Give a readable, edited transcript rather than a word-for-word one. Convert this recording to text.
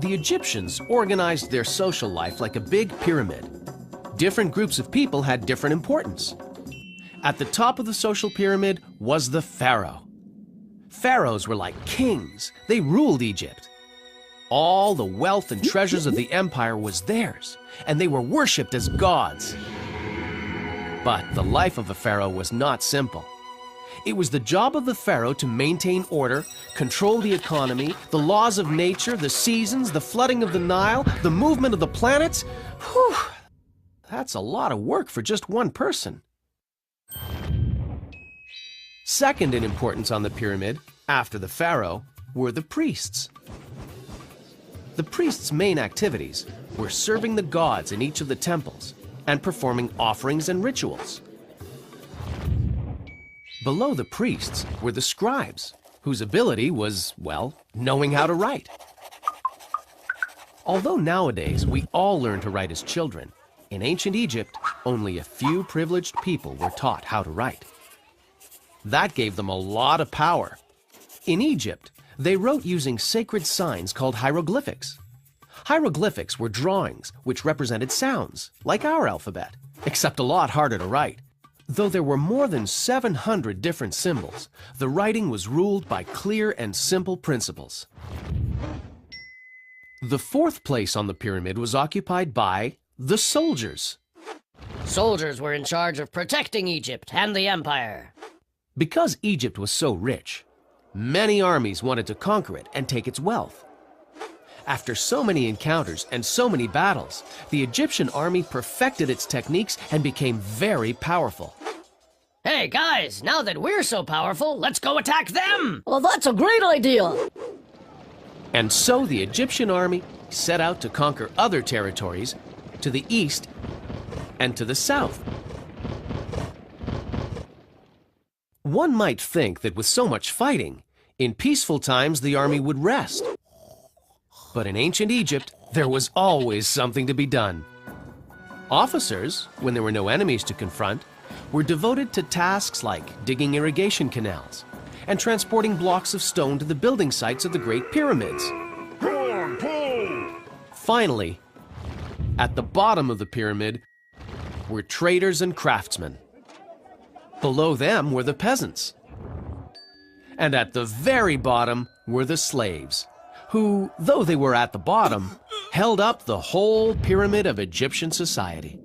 The Egyptians organized their social life like a big pyramid. Different groups of people had different importance. At the top of the social pyramid was the pharaoh. Pharaohs were like kings. They ruled Egypt. All the wealth and treasures of the empire was theirs, and they were worshipped as gods. But the life of a pharaoh was not simple. It was the job of the pharaoh to maintain order, control the economy, the laws of nature, the seasons, the flooding of the Nile, the movement of the planets. Whew, that's a lot of work for just one person. Second in importance on the pyramid, after the pharaoh, were the priests. The priests' main activities were serving the gods in each of the temples and performing offerings and rituals. Below the priests were the scribes, whose ability was, well, knowing how to write. Although nowadays we all learn to write as children, in ancient Egypt, only a few privileged people were taught how to write. That gave them a lot of power. In Egypt, they wrote using sacred signs called hieroglyphics. Hieroglyphics were drawings which represented sounds, like our alphabet, except a lot harder to write. Though there were more than 700 different symbols, the writing was ruled by clear and simple principles. The fourth place on the pyramid was occupied by the soldiers. Soldiers were in charge of protecting Egypt and the empire. Because Egypt was so rich, many armies wanted to conquer it and take its wealth. After so many encounters and so many battles, the Egyptian army perfected its techniques and became very powerful. Hey guys, now that we're so powerful, let's go attack them! Well, that's a great idea! And so the Egyptian army set out to conquer other territories to the east and to the south. One might think that with so much fighting, in peaceful times the army would rest. But in ancient Egypt, there was always something to be done. Officers, when there were no enemies to confront, were devoted to tasks like digging irrigation canals and transporting blocks of stone to the building sites of the Great Pyramids. Finally, at the bottom of the pyramid were traders and craftsmen. Below them were the peasants. And at the very bottom were the slaves, who, though they were at the bottom, held up the whole pyramid of Egyptian society.